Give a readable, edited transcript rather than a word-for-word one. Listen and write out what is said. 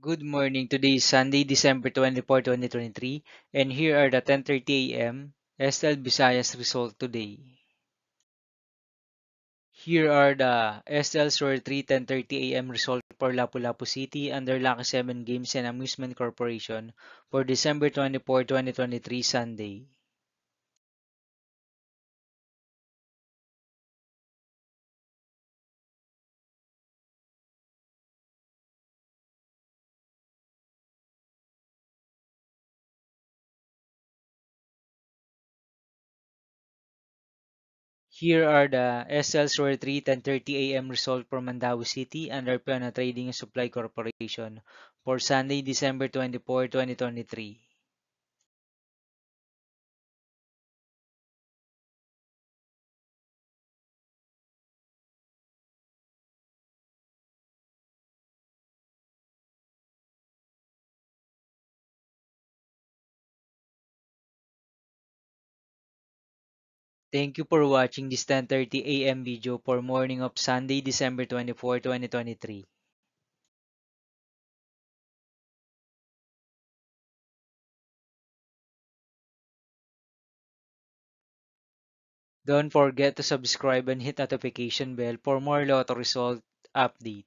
Good morning. Today is Sunday, December 24, 2023, and here are the 10:30 a.m. SL Visayas result today. Here are the SL Store 3 10:30 a.m. result for Lapu-Lapu City under Lucky 7 Games and Amusement Corporation for December 24, 2023, Sunday. Here are the SL Store 3 10:30 a.m. result for Mandaue City under Piona Trading and Supply Corporation for Sunday, December 24, 2023. Thank you for watching this 10:30 a.m. video for morning of Sunday, December 24, 2023. Don't forget to subscribe and hit notification bell for more lotto result update.